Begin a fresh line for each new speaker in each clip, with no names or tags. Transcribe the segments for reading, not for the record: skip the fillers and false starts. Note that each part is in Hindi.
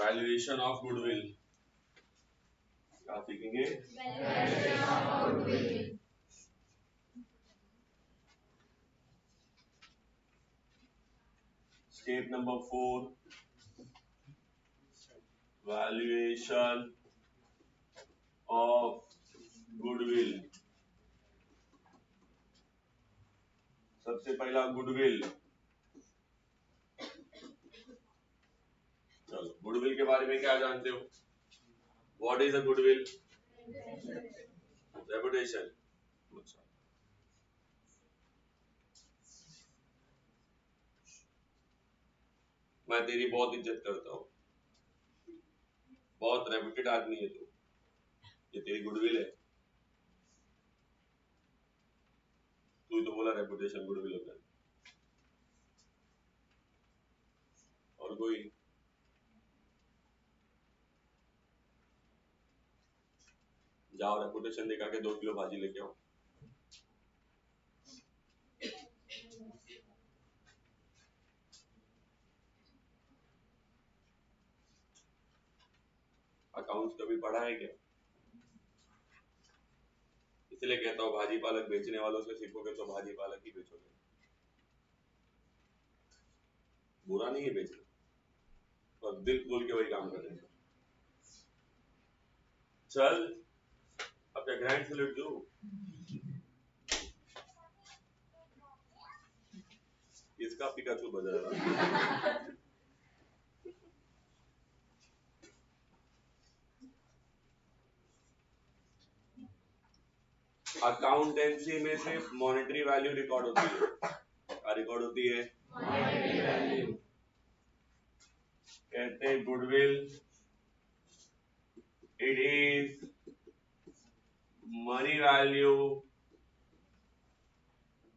वैल्यूएशन ऑफ गुडविल क्या सीखेंगे?
Valuation of goodwill.
Step number 4 valuation of goodwill. सबसे पहला गुडविल। चलो गुडविल के बारे में क्या जानते हो? What is a goodwill? Reputation. मैं तेरी बहुत इज्जत करता हूँ, बहुत रेपुटेड आदमी है तू, ये तेरी गुडविल है। तू ही तो बोला रेपुटेशन गुडविल होता है। और कोई? जाओ रेपुटेशन दिखा के 2 किलो भाजी लेके आओ। अकाउंट्स कभी पढ़ा है क्या? इसलिए कहता हूँ भाजी पालक बेचने वालों से सीखोगे तो भाजी पालक ही बेचोगे। बुरा नहीं है बेचना, पर दिल खोल के वही काम करें। चल अब क्या ग्रैंड सैल्यूट दो? इसका पिकाचू बज रहा। अकाउंटेंसी में सिर्फ मॉनेटरी वैल्यू रिकॉर्ड होती है। क्या रिकॉर्ड होती है?
Monetary value.
कहते हैं goodwill it is money value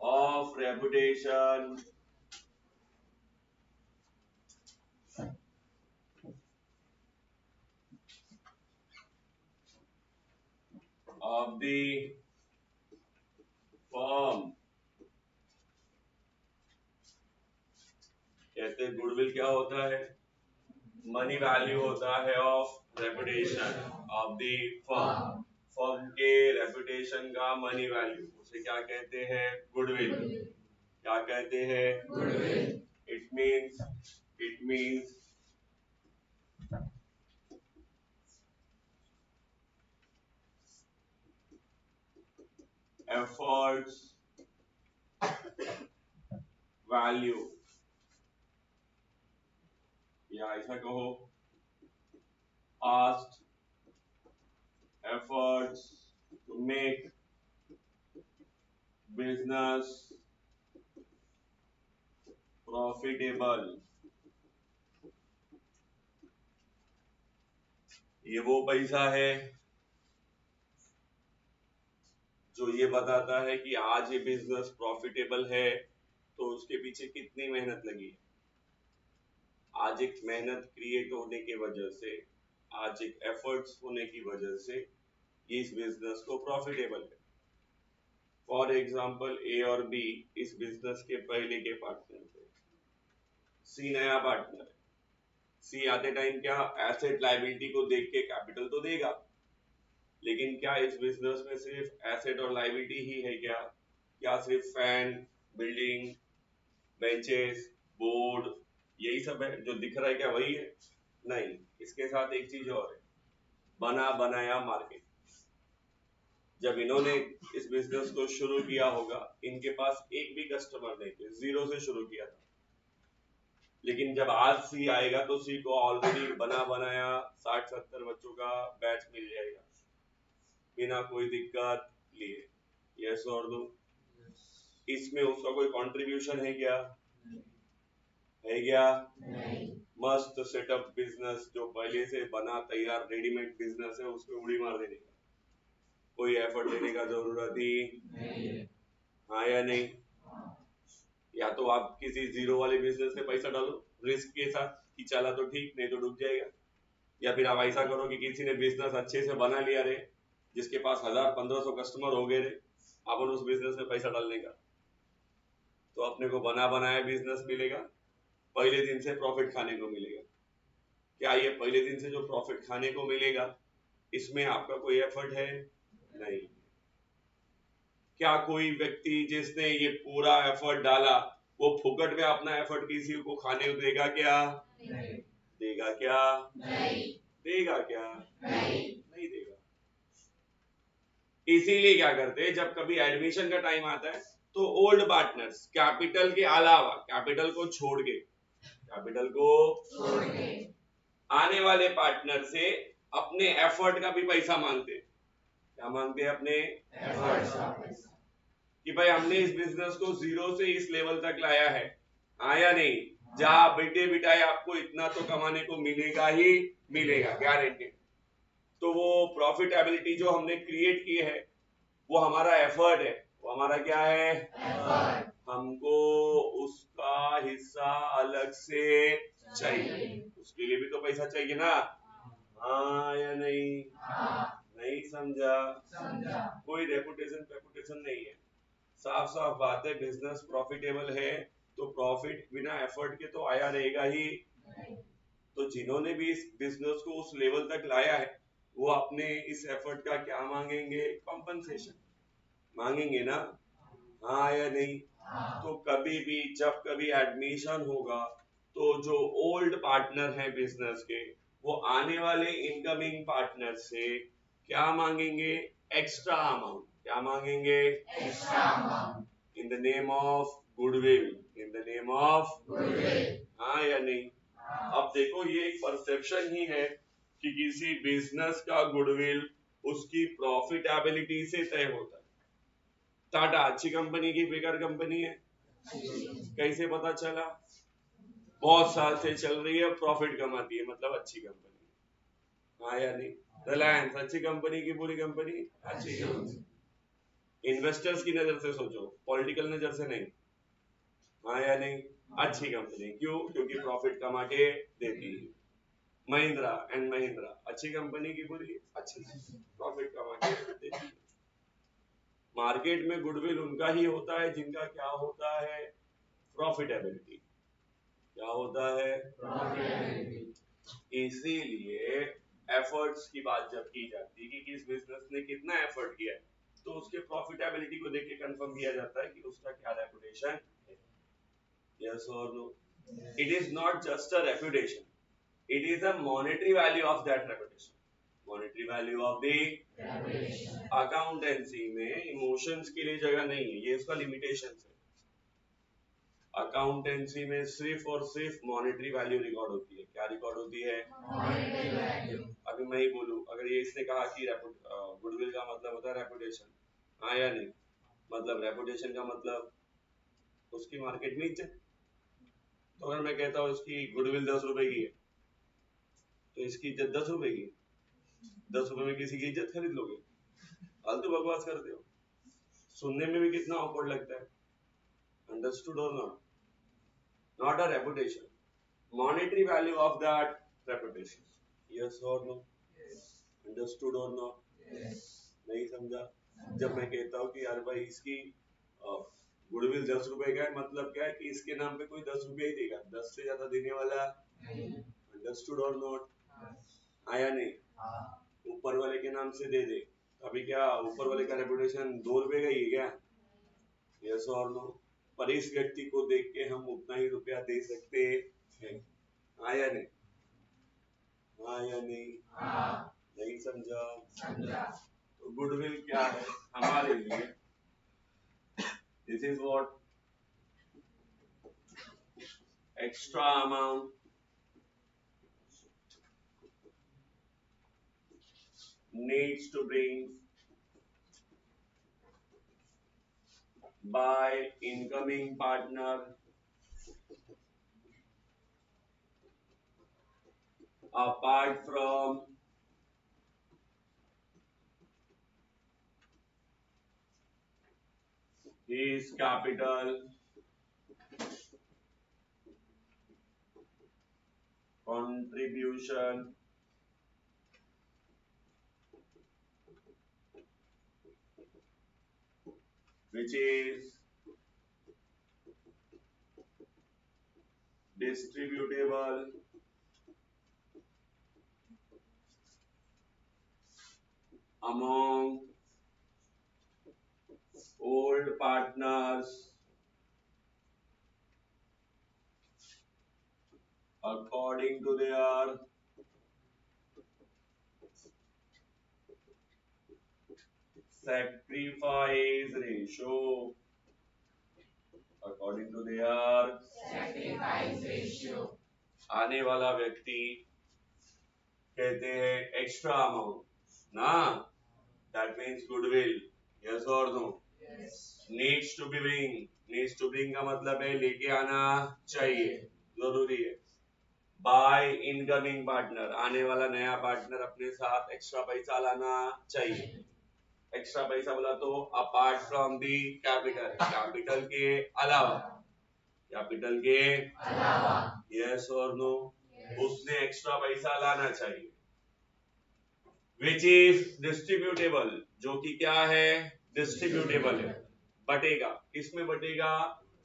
of reputation of the firm। कहते हैं गुडविल क्या होता है? मनी वैल्यू होता है of reputation of the firm. Firm के रेपुटेशन का मनी वैल्यू, उसे क्या कहते हैं? गुडविल। क्या कहते हैं?
Goodwill.
It means efforts value, या ऐसा कहो past efforts to make business profitable। ये वो पैसा है जो ये बताता है कि आज ये बिजनेस प्रॉफिटेबल है तो उसके पीछे कितनी मेहनत लगी है। आज एक मेहनत क्रिएट होने की वजह से, आज एक एफर्ट्स होने की वजह से ये इस बिजनेस को प्रॉफिटेबल है। फॉर एग्जाम्पल ए और बी इस बिजनेस के पहले के पार्टनर थे। सी नया पार्टनर है। सी आते टाइम क्या एसेट लायबिलिटी को देख के कैपिटल तो देगा, लेकिन क्या इस बिजनेस में सिर्फ एसेट और लायबिलिटी ही है क्या? क्या सिर्फ फैन, बिल्डिंग, बेंचेस, बोर्ड यही सब है जो दिख रहा है? क्या वही है? नहीं, इसके साथ एक चीज और है, बना बनाया मार्केट। जब इन्होंने इस बिजनेस को शुरू किया होगा इनके पास एक भी कस्टमर नहीं थे, जीरो से शुरू किया था। लेकिन जब आज सी आएगा तो सी को ऑलरेडी बना बनाया 60-70 बच्चों का बैच मिल जाएगा बिना कोई दिक्कत लिए। यस और नो? इसमें उसका कोई कंट्रीब्यूशन है क्या? है क्या?
नहीं।
मस्त सेटअप बिजनेस जो पहले से बना तैयार रेडीमेड बिजनेस है उसमें उड़ी मार देने का, कोई एफर्ट लेने का जरूरत ही
नहीं है।
हाँ या नहीं? या तो आप किसी जीरो वाले बिजनेस में पैसा डालो रिस्क के साथ कि चला तो ठीक, नहीं तो डूब जाएगा। या फिर आप ऐसा करो कि किसी ने बिजनेस अच्छे से बना लिया रे, जिसके पास 1000-1500 कस्टमर हो गए रे, अपन उस बिजनेस में पैसा डालने का, तो अपने को बना बनाया बिजनेस मिलेगा, पहले दिन से प्रॉफिट खाने को मिलेगा। क्या ये पहले दिन से जो प्रॉफिट खाने को मिलेगा इसमें आपका कोई एफर्ट है? नहीं। क्या कोई व्यक्ति जिसने ये पूरा एफर्ट डाला वो फुकट में अपना एफर्ट किसी को खाने को देगा क्या?
नहीं।
देगा क्या?
नहीं।
देगा क्या?
नहीं।
नहीं देगा। इसीलिए क्या करते हैं, जब कभी एडमिशन का टाइम आता है तो ओल्ड पार्टनर्स कैपिटल के अलावा, कैपिटल को छोड़ के आने वाले पार्टनर से अपने एफर्ट का भी पैसा मांगते हैं। क्या मांगते हैं? अपने एफर्ट का पैसा, कि भाई हमने इस बिजनेस को जीरो से इस लेवल तक लाया है, आया नहीं, जा बेटे बिटाए आपको इतना तो कमाने को मिलेगा ही मिलेगा, गारंटेड। तो वो प्रॉफिटेबिलिटी जो हमने क्रिएट की है वो हमारा एफर्ट है, वो हमारा क्या है? एफर्ट। हमको उसका हिस्सा अलग से चाहिए, उसके लिए भी तो पैसा चाहिए ना। हाँ या नहीं? नहीं समझा? कोई रेपुटेशन नहीं है, साफ साफ बात है। बिजनेस प्रॉफिटेबल है तो प्रॉफिट बिना एफर्ट के तो आया रहेगा ही। तो जिन्होंने भी इस बिजनेस को उस लेवल तक लाया है वो अपने इस एफर्ट का क्या मांगेंगे? कॉम्पनसेशन मांगेंगे ना। हाँ या नहीं? तो कभी भी जब कभी एडमिशन होगा तो जो ओल्ड पार्टनर हैं बिजनेस के वो आने वाले इनकमिंग पार्टनर से क्या मांगेंगे? Extra amount. क्या मांगेंगे? Extra amount in the name of goodwill, in the name of goodwill. हाँ या नहीं? अब देखो ये एक परसेप्शन ही है कि किसी बिजनेस का गुडविल उसकी प्रॉफिटेबिलिटी से तय होता है। टाटा अच्छी कंपनी की बेकार कंपनी है, कैसे पता चला? बहुत साल से चल रही है, प्रॉफिट कमाती है, मतलब अच्छी कंपनी। हाँ या नहीं? रिलायंस अच्छी कंपनी की बुरी कंपनी? अच्छी कंपनी। इन्वेस्टर्स की नजर से सोचो, पॉलिटिकल नजर से नहीं। हाँ या नहीं? अच्छी कंपनी। क्यों? क्योंकि प्रॉफिट कमा के देती है। महिंद्रा एंड महिंद्रा अच्छी कंपनी की बुरी? अच्छी, प्रॉफिट कमा के देती है। मार्केट में गुडविल उनका ही होता है जिनका क्या होता है? प्रॉफिटेबिलिटी। क्या होता है? प्रॉफिटेबिलिटी। इसीलिए एफर्ट्स की बात जब की जाती है कि किस बिजनेस ने कितना एफर्ट किया है तो उसके प्रॉफिटेबिलिटी को देख के कंफर्म किया जाता है कि उसका क्या रेपुटेशन है। यस और no? It is not just a reputation, it is the monetary value of that reputation, monetary value of the reputation। Accountancy में इमोशंस के लिए जगह नहीं है, ये इसका लिमिटेशन है। अकाउंटेंसी में सिर्फ और सिर्फ मॉनेटरी वैल्यू रिकॉर्ड होती है। क्या रिकॉर्ड होती है? Monetary value. अभी मैं ही बोलूं, अगर ये इसने कहा कि गुडविल का मतलब होता है रेपुटेशन, हाँ या नहीं? मतलब रेपुटेशन का मतलब उसकी मार्केट में इज्जत। तो अगर मैं कहता हूँ इसकी गुडविल 10 रुपए की है तो इसकी इज्जत 10 रुपए की। 10 रुपए में किसी की इज्जत खरीद लोगे? फालतू बकवास करते हो। सुनने में भी कितना ऑकवर्ड लगता है। अंडरस्टूड और not? Not a reputation, monetary value of that reputation. Yes और नो? अंडरस्टूड और नॉट? नहीं समझा? जब मैं कहता हूँ कि यार भाई इसकी गुडविल 10 रुपए का है, मतलब क्या है कि इसके नाम पे कोई 10 रुपया ही देगा, 10 से ज्यादा देने वाला। अंडरस्टूड और नॉट? आया नहीं? ऊपर वाले के नाम से दे दे, अभी क्या ऊपर वाले का रेपुटेशन 2 रुपए का ही है क्या? यस और नो? पर इस व्यक्ति को देख के हम उतना ही रुपया दे सकते हैं। आया नहीं? आया नहीं? नहीं समझा? तो गुडविल क्या है हमारे लिए? This is what extra amount needs to bring by incoming partner apart from his capital contribution which is distributable among old partners according to their sacrifice ratio, according to their
sacrifice ratio,
आने वाला व्यक्ति कहते हैं एक्स्ट्रा अमाउंट ना, दैट मीन्स गुडविल, यस और no,
yes,
needs to bring का मतलब है लेके आना चाहिए, जरूरी है। बाय इनकमिंग पार्टनर, आने वाला नया पार्टनर अपने साथ एक्स्ट्रा पैसा लाना चाहिए। एक्स्ट्रा पैसा बोला तो apart from the capital, capital के अलावा, कैपिटल के
अलावा,
यस और नो,
yes,
उसने एक्स्ट्रा पैसा लाना चाहिए। विच इज डिस्ट्रीब्यूटेबल, जो कि क्या है, डिस्ट्रीब्यूटेबल है, बटेगा, किसमें बटेगा,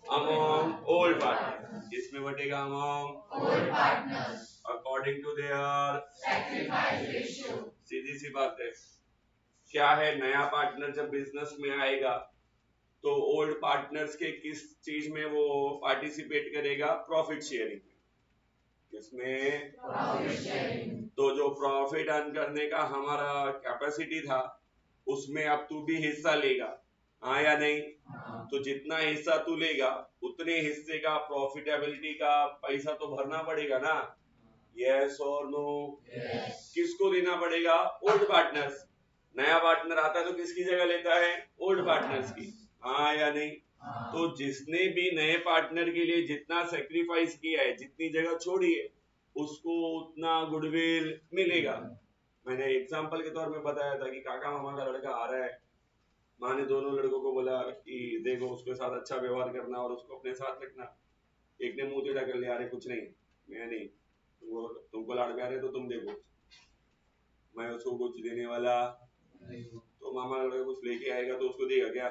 अमॉन्ग ओल्ड पार्टनर, किसमें बटेगा, among
old partners,
according to their
sacrifice ratio,
सीधी सी बात है। क्या है, नया पार्टनर जब बिजनेस में आएगा तो ओल्ड पार्टनर्स के किस चीज में वो पार्टिसिपेट करेगा, प्रॉफिट शेयरिंग में, किसमें,
profit sharing,
तो जो प्रॉफिट अर्न करने का हमारा कैपेसिटी था उसमें अब तू भी हिस्सा लेगा, हाँ या नहीं, तो जितना हिस्सा तू लेगा उतने हिस्से का प्रॉफिटेबिलिटी का पैसा तो भरना पड़ेगा ना, यस और नो,
yes,
किसको देना पड़ेगा, ओल्ड पार्टनर्स। नया पार्टनर आता है तो किसकी जगह लेता है, ओल्ड पार्टनर्स की, हाँ या नहीं, तो जिसने भी नए पार्टनर के लिए जितना सेक्रीफाइस किया है, जितनी जगह छोड़ी है, उसको उतना गुडविल मिलेगा। मैंने एग्जांपल के तौर में बताया था कि काका मामा का लड़का आ रहा है, माँ ने दोनों लड़कों को बोला कि देखो उसके साथ अच्छा व्यवहार करना और उसको अपने साथ रखना। एक ने मुंह टेढ़ा कर लिया, अरे कुछ नहीं, मैं नहीं, तुमको लाड़ प्यार है तो तुम देखो, मैं उसको कुछ देने वाला, तो मामा का लड़का कुछ लेके आएगा तो उसको देगा क्या,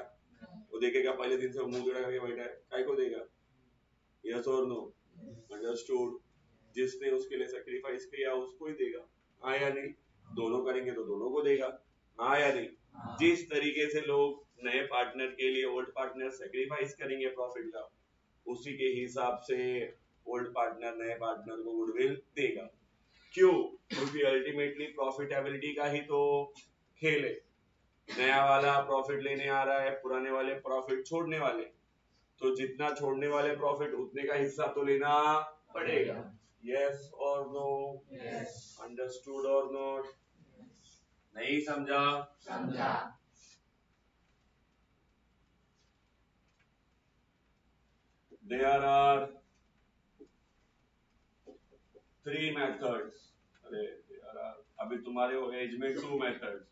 वो देखेगा पहले दिन से मुंह टेढ़ा करके बैठा है, काय को देगा, यस और नो, अंडरस्टूड, जिसने उसके लिए सैक्रिफाइस किया उसको ही देगा, हाँ या नहीं, दोनों करेंगे तो दोनों को देगा, हाँ या नहीं। जिस तरीके से लोग नए पार्टनर के लिए ओल्ड पार्टनर सैक्रिफाइस करेंगे प्रॉफिट का, उसी के हिसाब से ओल्ड पार्टनर नए पार्टनर को गुडविल देगा। क्यों, क्योंकि अल्टीमेटली प्रॉफिटेबिलिटी का ही तो खेल है, नया वाला प्रॉफिट लेने आ रहा है, पुराने वाले प्रॉफिट छोड़ने वाले, तो जितना छोड़ने वाले प्रॉफिट उतने का हिस्सा तो लेना पड़ेगा, यस और नो,
yes,
अंडरस्टूड और नॉट, नहीं समझा,
समझा,
देयर आर 3 मेथड्स, अरे देयर आर, अभी तुम्हारे एज में 2 methods,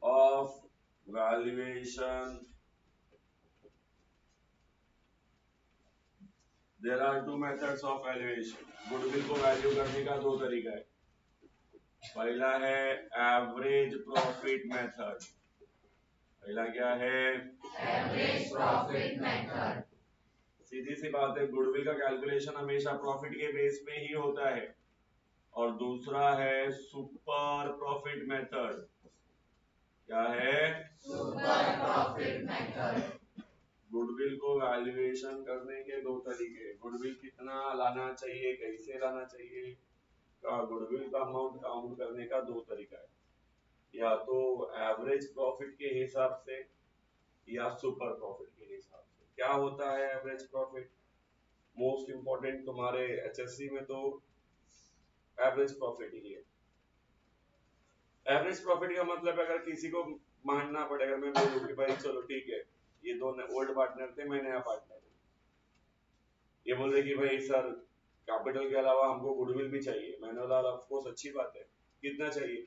of valuation, there are 2 methods of valuation। Goodwill को वैल्यू करने का 2 तरीका है, पहला है एवरेज प्रॉफिट मेथड, पहला क्या है,
average profit method,
सीधी सी बात है, गुडविल का कैलकुलेशन हमेशा प्रॉफिट के बेस पे ही होता है, और दूसरा है सुपर प्रॉफिट मेथड, क्या है,
super profit method,
गुडविल को वैल्यूएशन करने के 2 तरीके, गुडविल कितना लाना चाहिए, कैसे लाना चाहिए, का गुडविल का अमाउंट काउंट करने का 2 तरीका है, या तो एवरेज प्रॉफिट के हिसाब से या सुपर प्रॉफिट के हिसाब से। क्या होता है एवरेज प्रॉफिट, मोस्ट इंपॉर्टेंट तुम्हारे एचएससी में तो एवरेज प्रॉफिट ही है। एवरेज प्रॉफिट का मतलब अगर किसी को मानना पड़ेगा, मैं बोलूं कि भाई चलो ठीक है, ये दोनों ओल्ड पार्टनर थे, मैं नया पार्टनर हूँ, ये बोल रहे कि भाई सर कैपिटल के अलावा हमको गुडविल भी चाहिए, मैंने बोला ऑफ कोर्स अच्छी बात है, कितना चाहिए,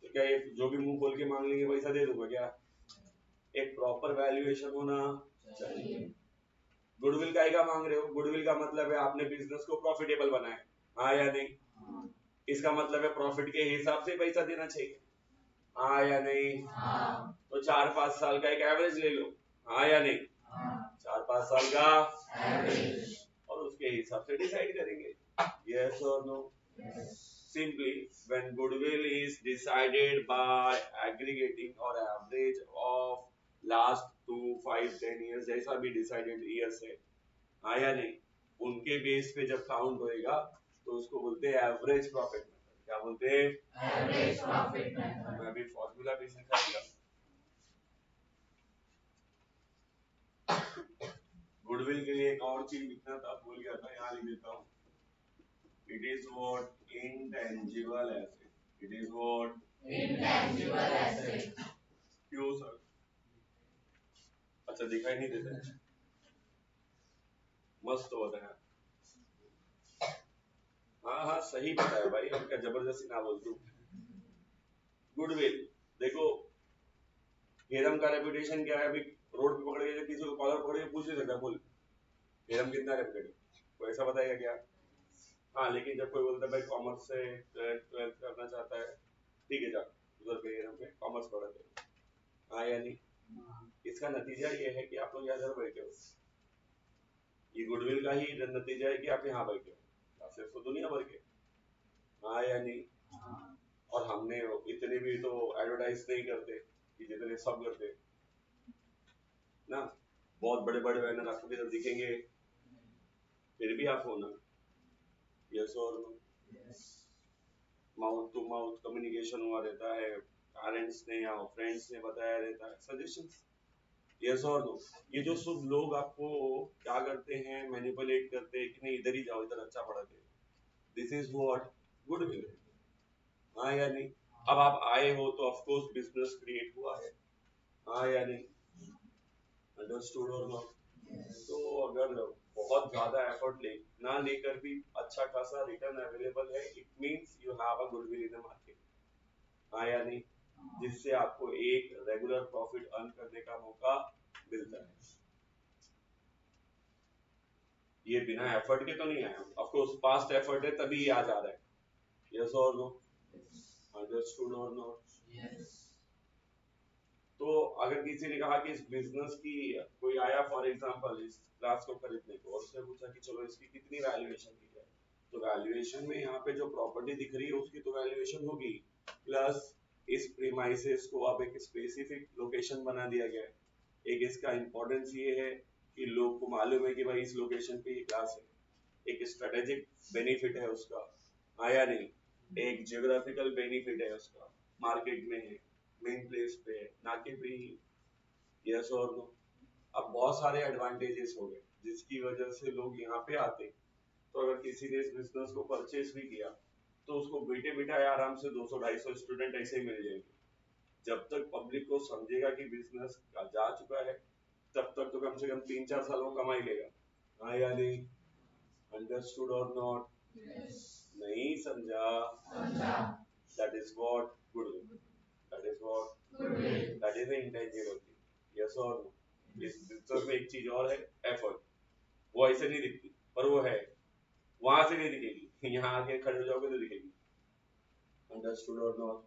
तो क्या ये जो भी मुंह खोल के मांग लेंगे पैसा दे दूंगा क्या, एक प्रॉपर वैल्यूएशन होना चाहिए। गुडविल का क्या मांग रहे हो, गुडविल का मतलब है आपने बिजनेस को प्रॉफिटेबल बनाया, हाँ या नहीं, इसका मतलब है प्रॉफिट के हिसाब से पैसा देना चाहिए, हाँ या नहीं, तो 4-5 साल का एक एवरेज ले लो, हाँ या नहीं, 4-5 साल का
average,
और उसके हिसाब से डिसाइड करेंगे। Yes or no?
Yes.
Simply, when goodwill is decided by aggregating or average of last 2, 5, 10 years, जैसा भी डिसाइडेड ईयर है, हाँ या नहीं, उनके बेस पे जब काउंट होएगा तो उसको बोलते हैं एवरेज प्रॉफिट मेथड। क्या बोलते हैं?
Average profit method.
मैं अभी फॉर्मूला भी सिखाऊंगा। गुडविल के लिए एक और चीज लिखना था, भूल गया था, यहाँ लिख देता हूँ। It is what intangible asset. It is what
intangible asset.
क्यों सर? अच्छा दिखाई नहीं देता है? मस्त होता है। हाँ हाँ सही बताया भाई, हम क्या जबरदस्ती ना बोल दूं। गुडविल देखो, हेरम का रेपुटेशन क्या है? अभी रोड पे पकड़ के किसी को कॉलर पकड़ के पूछ नहीं सकता, बोल हेरम कितना रेपुटेड, कोई ऐसा बताएगा क्या? हाँ, लेकिन जब कोई बोलता है भाई कॉमर्स से ट्वेल्थ करना चाहता है, ठीक है जा उधर पे हेरम पे कॉमर्स पढ़ा दे, हाँ या नहीं? इसका नतीजा ये है कि आप लोग यहाँ इधर बैठे हो, ये गुडविल का ही नतीजा है कि आप यहाँ बैठे हो, क्लासेस तो दुनिया भर के, हाँ या नहीं? और हमने इतने भी तो एडवर्टाइज नहीं करते कि जितने सब करते ना। बहुत बड़े बड़े बैनर आपको किधर दिखेंगे, फिर भी आप हो ना। यस और no? Mouth to mouth communication हुआ रहता है, पेरेंट्स ने या फ्रेंड्स ने बताया रहता है, सजेशंस। यस और नो? ये जो सब लोग आपको क्या करते हैं, मैनिपुलेट करते हैं कि नहीं इधर ही जाओ, इधर अच्छा पढ़ाते, दिस इज व्हाट गुडविल, हाँ या नहीं? अब आप आए हो तो ऑफ कोर्स बिजनेस क्रिएट हुआ है, हाँ या नहीं? अंडरस्टूड और नॉट? तो अगर बहुत ज्यादा एफर्ट ले ना लेकर भी अच्छा खासा रिटर्न अवेलेबल है, it means you have a goodwill in the market, हाँ या नहीं? जिससे आपको एक रेगुलर प्रॉफिट अर्न करने का मौका मिलता है। ये बिना एफर्ट के तो नहीं आया, ऑफ कोर्स पास्ट एफर्ट है तभी ये आ जा रहा है। यस और नो? अंडरस्टूड और नॉट? तो अगर किसी ने कहा कि इस बिजनेस की, कोई आया फॉर एग्जांपल इस क्लास को खरीदने को और उसने पूछा कि चलो इसकी कितनी वैल्यूएशन की है, तो वैल्यूएशन में यहाँ पे जो प्रॉपर्टी दिख रही है उसकी तो वैल्यूएशन होगी, प्लस इस प्रीमाइसेस को अब एक स्पेसिफिक लोकेशन बना दिया गया है। एक इसका इंपॉर्टेंस ये है कि लोग को मालूम है कि भाई इस लोकेशन पे ये क्लास है, एक स्ट्रेटेजिक बेनिफिट है उसका, आया नहीं? एक जियोग्राफिकल बेनिफिट है उसका, मार्केट में है, मेन प्लेस पे है, ना कि भी। यस और नो? अब बहुत सारे एडवांटेजेस हो गए जिसकी वजह से लोग यहाँ पे आते। तो अगर किसी ने इस बिजनेस को परचेस भी किया तो उसको बैठे बिठाए आराम से 200-250 स्टूडेंट ऐसे ही मिल जाएंगे। जब तक पब्लिक को समझेगा कि बिजनेस जा चुका है, तब तक तो कम से कम 3-4 साल वो कमा ही लेगा, हाँ या नहीं? अंडरस्टूड और नॉट? नहीं समझा? That is what goodwill, that is what that is intangible thing. Yes और नो? इस बिजनेस में एक चीज और है, एफर्ट। वो ऐसे नहीं दिखती पर वो है, वहां से नहीं दिखेगी, यहाँ आके खड़े हो जाओगे तो दिखेगी। अंडरस्टूड और नॉट?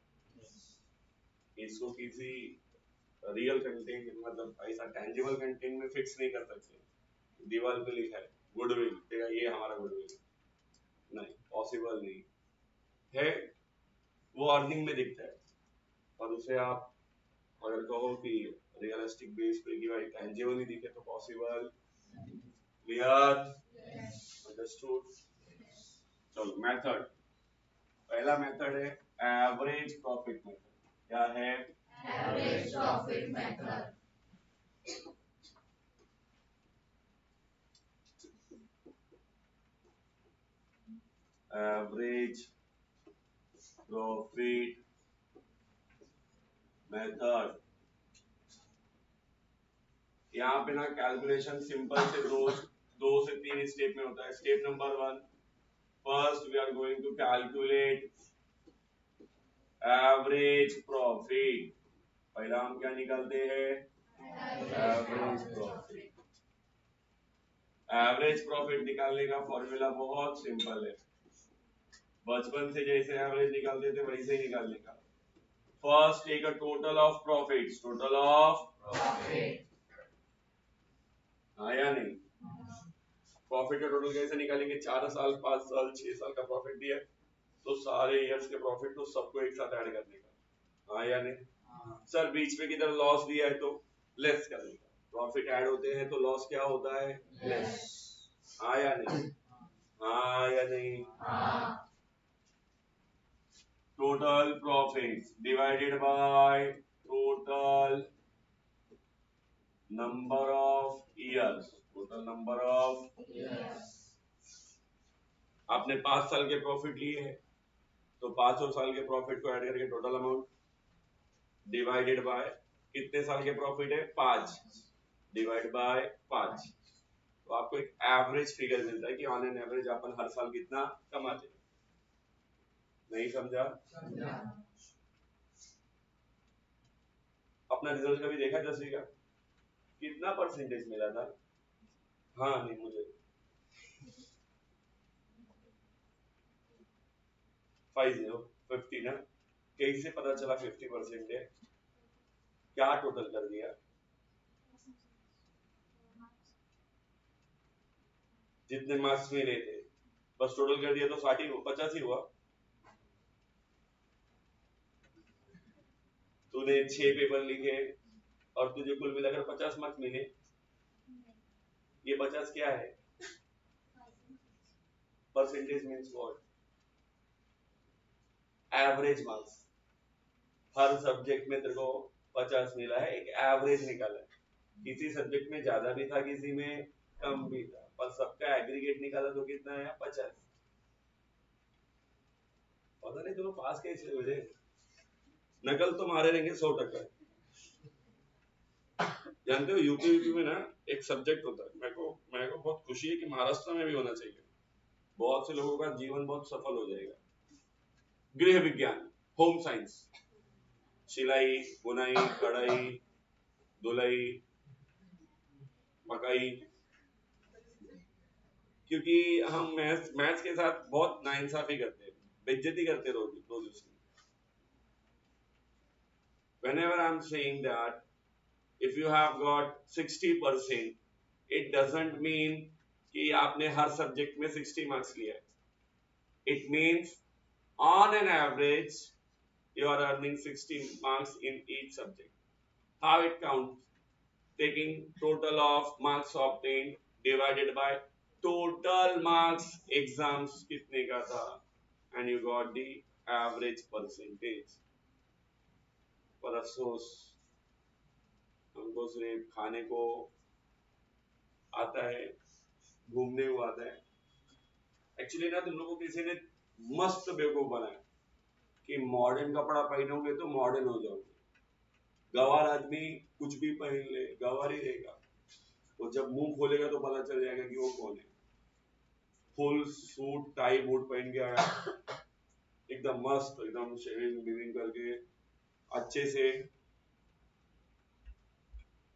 इसको किसी रियल कंटेंट मतलब ऐसा टेंजिबल कंटेंट में फिक्स नहीं कर सकते, दीवार पे लिखा है गुडविल, तेरा ये हमारा गुडविल, नहीं पॉसिबल नहीं है। वो अर्निंग में दिखता है, और उसे आप अगर कहो कि रियलिस्टिक बेस पे कि भाई टेंजिबल ही दिखे तो पॉसिबल। क्लियर? अंडरस्टूड? चलो मेथड, पहला मेथड है एवरेज प्रॉफिट मेथड। क्या है?
Average profit method.
Average profit method, यहाँ पे ना कैलकुलेशन सिंपल से दो से तीन स्टेप में होता है। Step number 1, first we are going to calculate average profit. पहला हम क्या निकालते हैं? Average profit. एवरेज प्रॉफिट निकालने का फॉर्मूला बहुत सिंपल है, बचपन से जैसे एवरेज निकालते थे वैसे ही निकालने का। First take a total of profits, total of
profit.
हाँ या नहीं? प्रॉफिट का टोटल कैसे निकालेंगे? 4 साल, 5 साल, 6 साल का प्रॉफिट दिया है तो सारे ईयर्स के प्रॉफिट को सबको एक साथ ऐड करने का। हाँ या नहीं? सर बीच में किधर लॉस दिया है तो लेस करने का। प्रॉफिट ऐड होते हैं तो लॉस क्या होता है? लेस। हाँ या नहीं? हाँ या नहीं? Total profit divided by total number of years. Total number of, आपने 5 साल के प्रॉफिट लिए हैं तो 5 साल के प्रॉफिट को ऐड करके टोटल अमाउंट डिवाइडेड बाय कितने साल के प्रॉफिट है? 5 डिवाइड बाय 5, तो आपको एक एवरेज फिगर मिलता है कि ऑन एन एवरेज अपन हर साल कितना कमाते हैं। नहीं समझा? अपना रिजल्ट कभी देखा 10वीं का? कितना परसेंटेज मिला था? हाँ नहीं मुझे 50 ना, कैसे पता चला 50% है? क्या टोटल कर दिया? जितने मार्क्स मिले थे बस टोटल कर दिया तो 50 ही हुआ। तूने 6 पेपर लिखे और तुझे कुल मिलाकर 50 मार्क्स मिले। ये 50 क्या है? Percentage means what? Average marks. Her subject में तेरे को 50 मिला है, एक एवरेज निकाला है। किसी सब्जेक्ट में ज्यादा भी था, किसी में कम भी था, पर सबका एग्रीगेट निकाला तो कितना है? 50। पता नहीं तुम्हें पास कैसे हुए? नकल तो मारे रहेंगे 100%। जानते हो यूपी में ना एक सब्जेक्ट होता है, मेरे को बहुत खुशी है कि महाराष्ट्र में भी होना चाहिए। बहुत से लोगों का जीवन बहुत सफल हो जाएगा। गृह विज्ञान, होम साइंस, सिलाई, बुनाई, कढ़ाई, धुलाई, मकाई। क्योंकि हम मैथ्स के साथ बहुत नाइंसाफी करते हैं, बेइज्जती करते रोज रोज उसकी। Whenever I'm saying that if you have got 60%, it doesn't mean कि आपने हर सब्जेक्ट में 60 मार्क्स लिया है। It means on an average you are earning 60 marks in each subject. How it counts? Taking total of marks obtained divided by total marks exams कितने का था, and you got the average percentage. पर अफसोस हमको सिर्फ खाने को आता है, घूमने को आता है। एक्चुअली ना तुम लोगों को किसी ने मस्त बेवकूफ बनाया कि मॉडर्न कपड़ा पहनोगे तो मॉडर्न हो जाओगे। गवार आदमी कुछ भी पहन ले, गवार ही रहेगा। वो जब मुंह खोलेगा तो पता चल जाएगा कि वो कौन है। फुल सूट टाई बूट पहन के आया, एकदम मस्त, एकदम शेविंग बिविंग करके अच्छे से,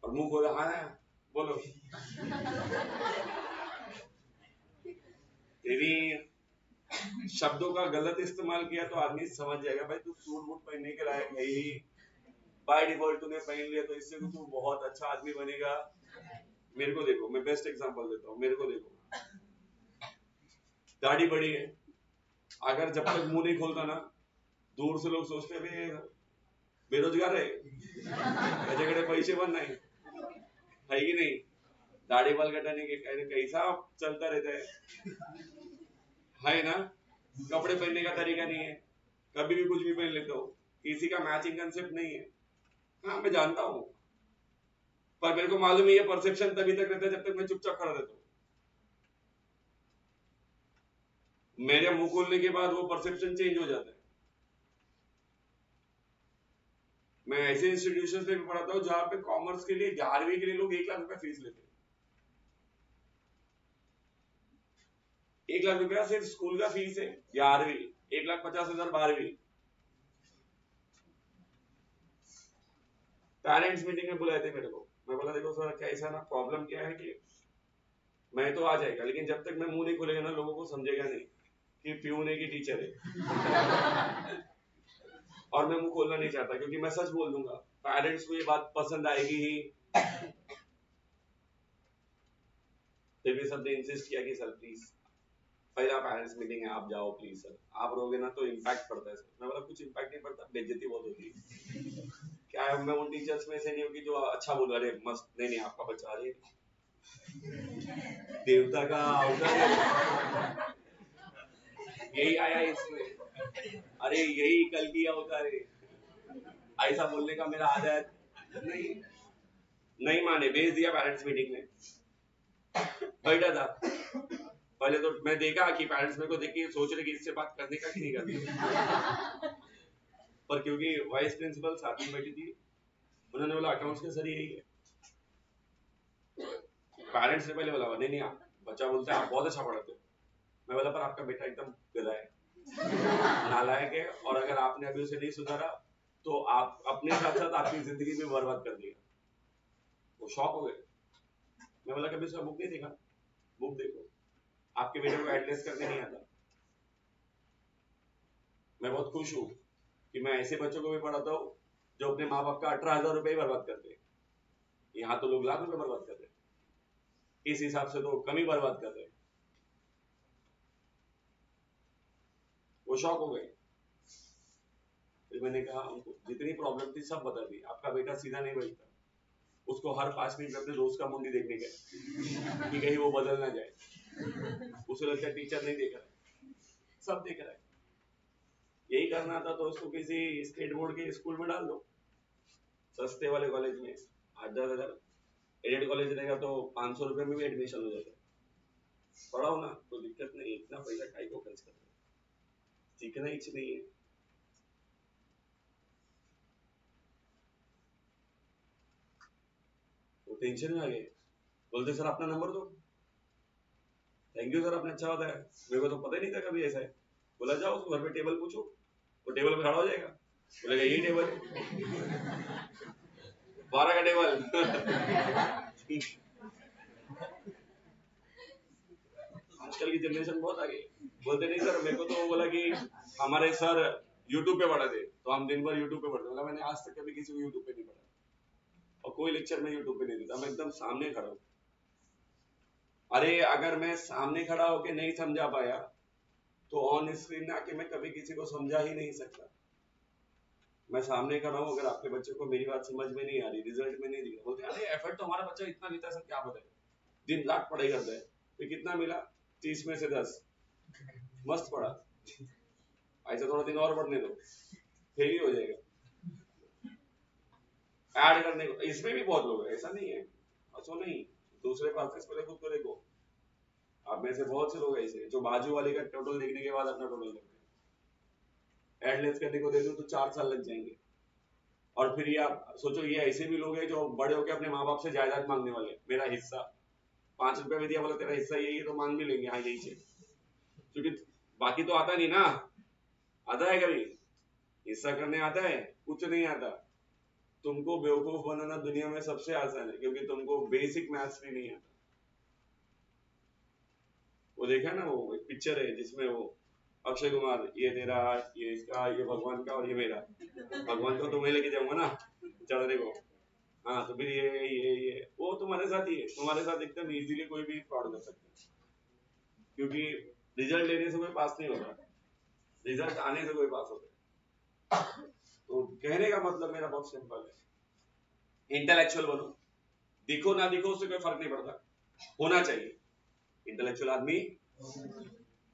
और मुंह खोला, हाँ बोलो। तेरी शब्दों का गलत इस्तेमाल किया तो आदमी समझ जाएगा भाई तू सूट बूट पहनने के लायक है ही। बाय डिफॉल्ट तूने पहन लिया तो इससे तू बहुत अच्छा आदमी बनेगा। मेरे को देखो, मैं बेस्ट एग्जांपल देता हूँ। मेरे को देखो, दाढ़ी बड़ी है, अगर जब तक मुंह नहीं खोलता ना, दूर से लोग सोचते हैं बेरोजगार है, त्याच्याकडे पैसे पण नहीं है कि नहीं। दाढ़ी बाल कटाने के कैसा चलता रहता है ना। कपड़े पहनने का तरीका नहीं है, कभी भी कुछ भी पहन लेता हो, किसी का मैचिंग कंसेप्ट नहीं है। हाँ मैं जानता हूँ, पर मेरे को मालूम है ये परसेप्शन तभी तक रहता है जब तक मैं चुपचाप खड़ा रहता हूँ। मेरे मुंह खोलने के बाद वो परसेप्शन चेंज हो जाता है। मैं ऐसे इंस्टीट्यूशन में भी पढ़ाता हूँ जहां पे कॉमर्स के लिए 11वीं के लिए लोग 1 लाख रुपया फीस लेते हैं। 1 लाख रुपया सिर्फ स्कूल का फीस है, 11वीं। 1,50,000 12वीं। पेरेंट्स मीटिंग में बुलाए थे मेरे को, मैं बोला देखो सर कैसा ना, प्रॉब्लम क्या है कि मैं तो आ जाएगा, लेकिन जब तक मैं मुंह नहीं खोलेगा ना लोगों को समझेगा नहीं कि प्यून है कि टीचर है। और मैं मुंह खोलना नहीं चाहता क्योंकि मैं सच बोल दूंगा, पेरेंट्स को ये बात पसंद आएगी ही। जब ये सबने इंसिस्ट किया कि सर प्लीज पहला पेरेंट्स मीटिंग है, आप जाओ प्लीज सर, आप रहोगे ना तो इम्पैक्ट पड़ता है सर। मैं बोला कुछ इम्पैक्ट नहीं पड़ता, बेइज्जती बहुत होती है। क्या है, मैं उन टीचर्स में से नहीं हूँ कि जो अच्छा बोल अरे मस्त, नहीं नहीं आपका बच्चा, अरे देवता का अवतार यही आया इसमें, अरे यही कल किया होता है, ऐसा बोलने का मेरा आदत नहीं। नहीं माने, भेज दिया पेरेंट्स मीटिंग में, बैठा था। पहले तो मैं देखा कि पेरेंट्स मेरे को देख के सोच रहे कि इससे बात करने का कि नहीं करनी, पर क्योंकि वाइस प्रिंसिपल साथ में बैठी थी, उन्होंने बोला अकाउंट्स के सर यही है। पेरेंट्स ने पहले बोला नहीं नहीं आप, बच्चा बोलता है आप बहुत अच्छा पढ़ाते हो। मैं बोला पर आपका बेटा एकदम गधा है, नालायक है, और अगर आपने अभी उसे नहीं सुधारा तो आप अपने साथ साथ आपकी जिंदगी में बर्बाद कर दिया। वो शॉक हो गए। मैं बोला कभी उसका बुक नहीं देखा, बुक देखो, आपके बेटे को एटलीस्ट करने नहीं आता। मैं बहुत खुश हूँ कि मैं ऐसे बच्चों को भी पढ़ाता हूँ जो अपने माँ बाप का 18,000 रुपए ही बर्बाद करते हैं। यहाँ तो लोग लाख रुपए बर्बाद कर रहे हैं, इस हिसाब से तो कम ही बर्बाद कर रहे हैं। वो शॉक हो गए। फिर मैंने कहा उनको जितनी प्रॉब्लम थी सब बता दी। आपका बेटा सीधा नहीं बैठता, उसको हर 5 मिनट में अपने दोस्त का मुंडी देखने का कि कहीं वो बदल ना जाए, उसे लगता है टीचर नहीं देख रहा है, सब देख रहा है। यही करना था तो उसको किसी स्टेट बोर्ड के स्कूल में डाल दो, सस्ते वाले कॉलेज में 8-10 हजार। एडेड कॉलेज रहेगा तो 500 रुपए में भी एडमिशन हो जाएगा। पढ़ाओ ना तो दिक्कत नहीं, इतना पैसा काहे को खर्च करते, सीखना ही नहीं है। तो टेंशन में आ गए, बोलते सर अपना नंबर दो। थैंक यू सर, आपने अच्छा बताया, मेरे को तो पता ही नहीं था कभी ऐसा है। बोला जाओ उसको घर पे टेबल पूछो, वो टेबल पे खड़ा हो जाएगा, बोलेगा यही टेबल है 12 का टेबल आजकल की जनरेशन बहुत आगे। बोलते नहीं सर, मेरे को तो बोला कि हमारे सर यूट्यूब पे पढ़ा थे तो हम दिन भर यूट्यूब पे पढ़ते। बोला मैंने आज तक कभी किसी को यूट्यूब पे नहीं पढ़ा और कोई लेक्चर में यूट्यूब पे नहीं देता, मैं एकदम सामने खड़ा हूँ। अरे अगर मैं सामने खड़ा होके नहीं समझा पाया तो ऑन स्क्रीन आके मैं कभी किसी को समझा ही नहीं सकता। मैं सामने खड़ा हूँ, अगर आपके बच्चे को मेरी बात समझ में नहीं आ रही, रिजल्ट में नहीं दिख रहा, बोलते अरे एफर्ट तो हमारा बच्चा इतना लेता है सर, क्या बताए, दिन रात पढ़ाई करता है, तो कितना मिला 30 में से 10, मस्त पढ़ा, ऐसा थोड़ा दिन और पढ़ने दो, फेल ही हो जाएगा। ऐड करने को इसमें भी बहुत लोग हैं, ऐसा नहीं है, असो नहीं, दूसरे प्रोसेस पहले खुद को देखो। आप में से बहुत से लोग ऐसे जो बाजू वाले का टोटल देखने के बाद अपना टोटल करते हैं। एड लेस करने को दे दो तो 4 साल लग जाएंगे। और फिर ये आप सोचो, ये ऐसे भी लोग हैं जो बड़े होकर अपने माँ बाप से जायदाद मांगने वाले, मेरा हिस्सा 5 रुपए में दिया, बोला तेरा हिस्सा यही है, तो मांग भी लेंगे हाँ यही से, क्योंकि बाकी तो आता नहीं ना। आता है कभी हिस्सा करने? आता है? कुछ नहीं आता। तुमको बेवकूफ बनाना दुनिया में सबसे आसान है, क्योंकि तुमको बेसिक मैथ्स भी नहीं आता। वो देखा ना, वो एक पिक्चर है जिसमें वो अक्षय कुमार, ये तेरा, ये इसका, ये भगवान का और ये मेरा, भगवान को तुम्हें लेके जाऊंगा ना चढ़ने को, हाँ तो फिर ये वो तुम्हारे साथ ही है, तुम्हारे साथ एकदम इजीली कोई भी फ्रॉड कर सकता है, क्योंकि रिजल्ट लेने से कोई पास नहीं होता, रिजल्ट आने से कोई पास होता है। तो कहने का मतलब मेरा बहुत सिंपल है, इंटेलेक्चुअल बनो, दिखो ना दिखो उससे कोई फर्क नहीं पड़ता, होना चाहिए। इंटेलेक्चुअल आदमी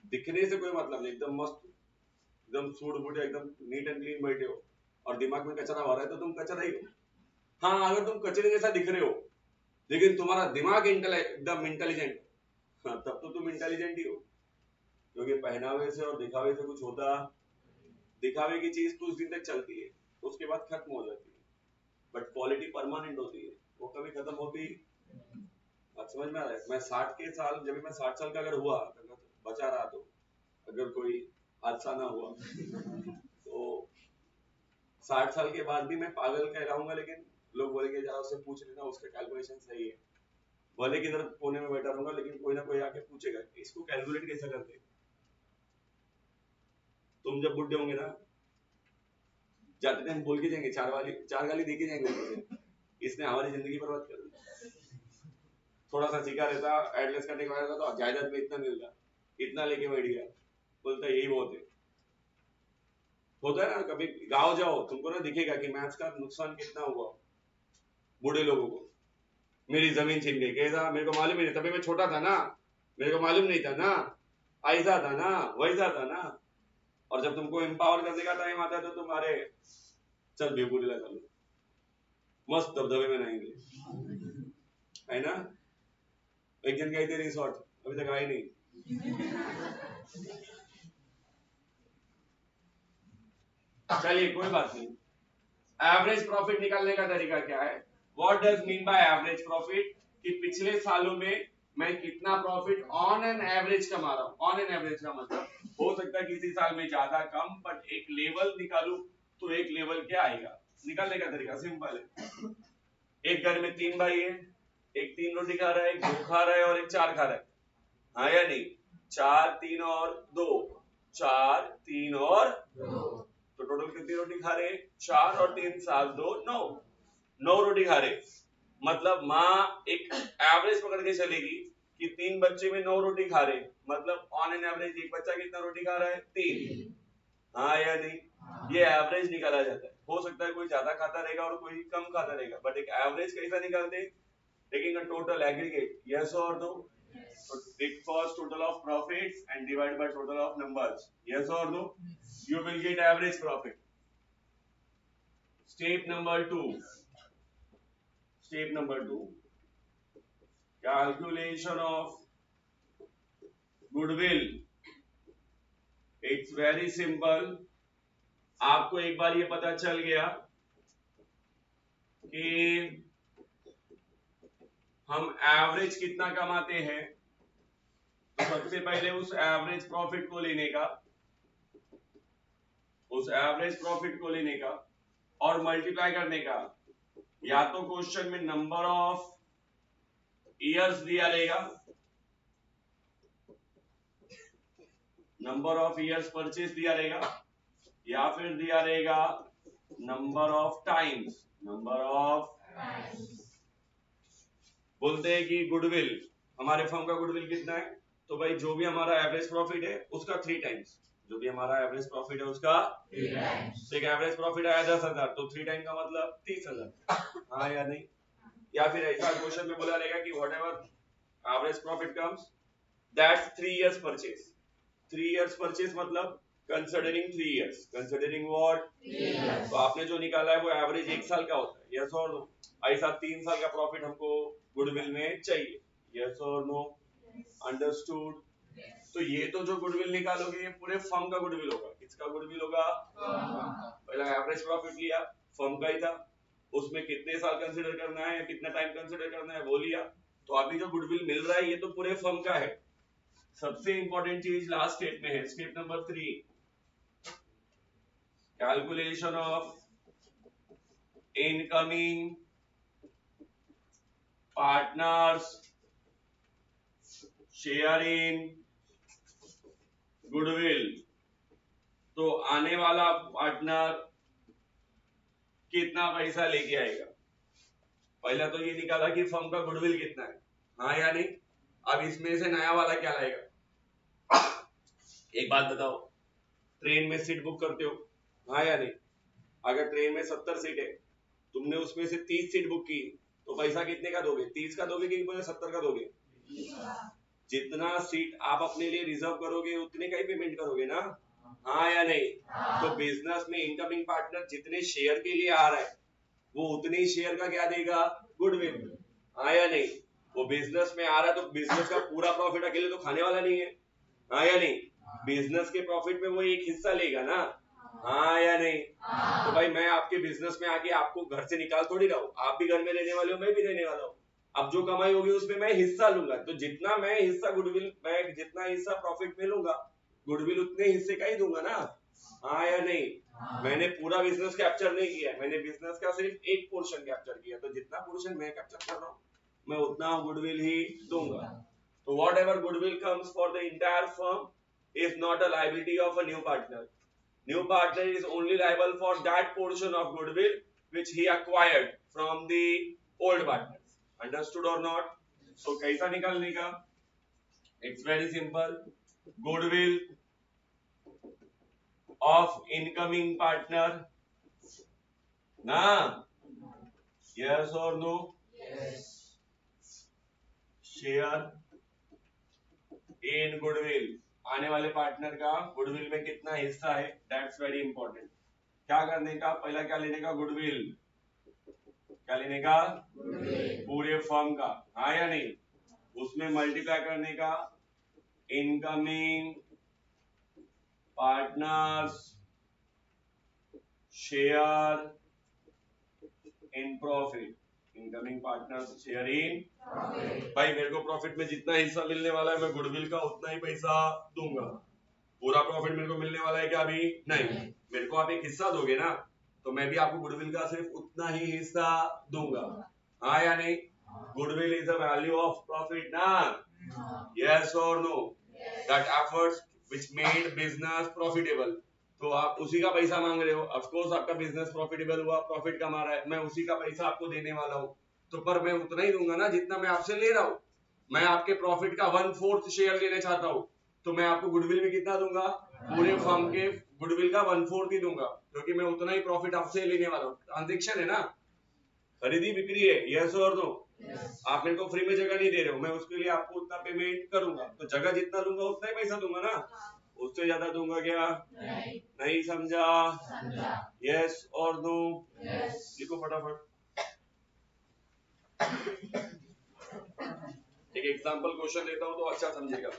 दिखने से कोई मतलब नहीं, एकदम मस्त, एकदम सूट बूट, एकदम नीट एंड क्लीन बैठे हो और दिमाग में कचरा हो रहा है तो तुम कचरा ही हो। हाँ अगर तुम कचरे जैसा दिख रहे हो लेकिन तुम्हारा दिमाग एकदम इंटेलिजेंट, हाँ तब तो तुम इंटेलिजेंट ही हो, क्योंकि पहनावे से और दिखावे से कुछ होता। दिखावे की चीज कुछ दिन तक चलती है, उसके बाद खत्म हो जाती है, बट क्वालिटी परमानेंट होती है, वो कभी खत्म होती। बात समझ में आ रहा है? मैं 60 के साल, जब मैं 60 साल का अगर हुआ, अगर बचा रहा तो, अगर कोई हादसा ना हुआ तो 60 साल के बाद भी मैं पागल कहलाऊंगा, लेकिन लोग बोलेंगे जरा उससे पूछ लेना, उसका कैलकुलेशन सही है। भले किधर कोने में बैठा रहूंगा लेकिन कोई ना कोई आके पूछेगा इसको कैलकुलेट कैसे करते। तुम जब बुढ़े होंगे ना, जाते टाइम बोल के जाएंगे, चार गाली दे के जाएंगे, इसने हमारी जिंदगी बर्बाद कर दी। थोड़ा सा सीखा रहता, एडलेस करने के बाद तो जायदाद में इतना मिल रहा, इतना लेके बैठ गया, बोलता यही बहुत है। होता है ना, कभी गाँव जाओ तुमको ना दिखेगा कि मैथ्स का नुकसान कितना हुआ बूढ़े लोगों को। मेरी जमीन छीन गई, कैसा, मेरे को मालूम ही नहीं, तभी मैं छोटा था ना, मेरे को मालूम नहीं था ना, ऐसा था ना, वैसा था ना। और जब तुमको एम्पावर करने का टाइम आता है तो तुम्हारे चल बेवकूफी लगा लो, मस्त दबदबे में रहेंगे, है ना। एक जन गए थे रिसोर्ट, अभी तक आए नहीं। चलिए कोई बात नहीं। एवरेज प्रॉफिट निकालने का तरीका क्या है? What does mean by average profit? कि पिछले सालों में मैं कितना प्रॉफिट ऑन एन एवरेज कमा रहा हूं। ऑन एन एवरेज का मतलब हो सकता है किसी साल में ज्यादा कम, बट एक लेवल निकालू तो एक लेवल क्या आएगा। निकालने का तरीका सिंपल है। एक घर में 3 भाई है, एक 3 रोटी खा रहा है, एक 2 खा रहा है और एक 4 खा रहा है, हाँ या नहीं? 4 3 और 2, 4 3 और 2, तो टोटल कितनी रोटी खा रहे? 4 और 3 7 2 9, 9 रोटी खा रहे। मतलब माँ एक एवरेज पकड़ के चलेगी कि 3 बच्चे में 9 रोटी खा रहे, मतलब ऑन एन एवरेज एक बच्चा कितना रोटी खा रहा है? 3, हाँ या नहीं? ये एवरेज निकाला जाता है। हो सकता है कोई ज्यादा खाता रहेगा और कोई कम खाता रहेगा, बट एक एवरेज कैसा निकालते? Taking a total aggregate, yes और no? So take first total of profits and divide by total of numbers. Yes or no? You will get average profit. Step number 2. Step number 2. Calculation of goodwill. It's very simple. आपको एक बार ये पता चल गया कि हम एवरेज कितना कमाते हैं, तो सबसे पहले उस एवरेज प्रॉफिट को लेने का, उस एवरेज प्रॉफिट को लेने का और मल्टीप्लाई करने का। या तो क्वेश्चन में नंबर ऑफ ईयर्स दिया रहेगा, नंबर ऑफ ईयर्स परचेज दिया रहेगा, या फिर दिया रहेगा number of times, number of. बोलते हैं कि गुडविल, हमारे फर्म का गुडविल कितना है, तो भाई जो भी हमारा एवरेज प्रॉफिट है उसका 3 टाइम्स, जो भी हमारा एवरेज प्रॉफिट है उसका 3 टाइम्स। एक एवरेज प्रॉफिट आया 10,000, तो 3 टाइम का मतलब 30,000, हाँ या नहीं? या फिर ऐसा क्वेश्चन में बोला रहेगा कि whatever average profit comes that's 3 years purchase. 3 years purchase मतलब considering 3 years, considering what 3 years. तो आपने जो निकाला है वो एवरेज 1 साल का होता है, यस और नो? ऐसा 3 साल का प्रॉफिट हमको गुडविल में चाहिए, यस और नो? अंडरस्टूड? तो ये तो जो गुडविल निकालोगे ये पूरे फर्म का गुडविल होगा। किसका गुडविल होगा? पहला एवरेज प्रॉफिट लिया, फर्म का ही था, उसमें कितने साल कंसीडर करना है, कितना टाइम कंसीडर करना है वो लिया, तो अभी जो गुडविल मिल रहा है ये तो पूरे फर्म का है। सबसे इंपॉर्टेंट चीज लास्ट स्टेप में है, step number 3, calculation of incoming partners share in goodwill. तो आने वाला पार्टनर कितना पैसा लेके आएगा? पहला तो ये निकाला कि फर्म का गुडविल कितना है, हाँ या नहीं? अब इसमें से नया वाला क्या लाएगा? एक बात बताओ, ट्रेन में सीट बुक करते हो, हाँ या नहीं? अगर ट्रेन में 70 सीट है, तुमने उसमें से 30 सीट बुक की, तो पैसा कितने का दोगे? 30 का दोगे कि 70 का दोगे? जितना सीट आप अपने लिए रिजर्व करोगे उतने का ही पेमेंट करोगे ना, हाँ या नहीं? तो बिजनेस में इनकमिंग पार्टनर जितने शेयर के लिए आ रहा है वो उतने ही शेयर का क्या देगा? गुडविल, हाँ या नहीं? वो बिजनेस में आ रहा है तो बिजनेस का पूरा प्रॉफिट अकेले तो खाने वाला नहीं है, हाँ या नहीं? बिजनेस के प्रॉफिट में वो एक हिस्सा लेगा ना, हाँ या नहीं? तो भाई मैं आपके बिजनेस में आके आपको घर से निकाल थोड़ी रहा हूँ, आप भी घर में रहने वाले हो, मैं भी रहने वाला हूँ। अब जो कमाई होगी उसमें मैं हिस्सा लूंगा, तो जितना मैं हिस्सा गुडविल, मैं जितना हिस्सा प्रॉफिट में लूंगा गुडविल उतने हिस्से का ही दूंगा ना, हाँ या नहीं? मैंने पूरा बिजनेस कैप्चर नहीं किया, मैंने बिजनेस का सिर्फ एक पोर्शन कैप्चर किया, तो जितना पोर्शन मैं कैप्चर कर रहा हूँ मैं उतना गुडविल ही दूंगा। तो whatever goodwill comes for the entire firm is not a liability of a new partner. New partner is only liable for that portion of goodwill which he acquired from the old partners. Understood or not? सो कैसा निकालने का? It's very simple, goodwill of incoming partner ना, यस और नो? शेयर इन गुडविल, आने वाले पार्टनर का गुडविल में कितना हिस्सा है, दैट्स वेरी इंपॉर्टेंट। क्या करने का? पहला क्या लेने का? गुडविल। क्या लेने का? पूरे फर्म का, हाँ या नहीं? उसमें मल्टीप्लाई करने का incoming partners share in profit, incoming partners share in भाई मेरे को प्रॉफिट में जितना हिस्सा मिलने वाला है मैं गुडविल का उतना ही पैसा दूंगा। पूरा प्रॉफिट मेरे को मिलने वाला है क्या? अभी नहीं। मेरे को आप एक हिस्सा दोगे ना, तो मैं भी आपको गुडविल का सिर्फ उतना ही हिस्सा दूंगा, हाँ या नहीं? Goodwill is the value of profit ना, यस और no? That efforts which made business profitable, तो आप उसी का पैसा मांग रहे हो। ऑफ कोर्स आपका बिजनेस प्रॉफिटेबल हुआ, प्रॉफिट कमा रहा है, मैं उसी का पैसा आपको देने वाला हूँ, तो पर मैं उतना ही दूंगा ना जितना मैं आपसे ले रहा हूँ। मैं आपके प्रॉफिट का 1/4 शेयर लेना चाहता हूँ, तो मैं आपको गुडविल में कितना दूंगा? पूरे फर्म के गुडविल का 1/4 ही दूंगा, क्योंकि मैं उतना ही प्रॉफिट आपसे लेने वाला हूँ। ट्रांजेक्शन है ना, खरीदी बिक्री है, यस और नो? आप मेरे को फ्री में जगह नहीं दे रहे हो, मैं उसके लिए आपको उतना पेमेंट करूंगा, तो जगह जितना लूंगा उतना ही पैसा दूंगा ना, उससे ज्यादा दूंगा क्या? नहीं समझा? यस और नो? लिखो फटाफट। एक एग्जांपल क्वेश्चन देता हूं तो अच्छा समझेगा।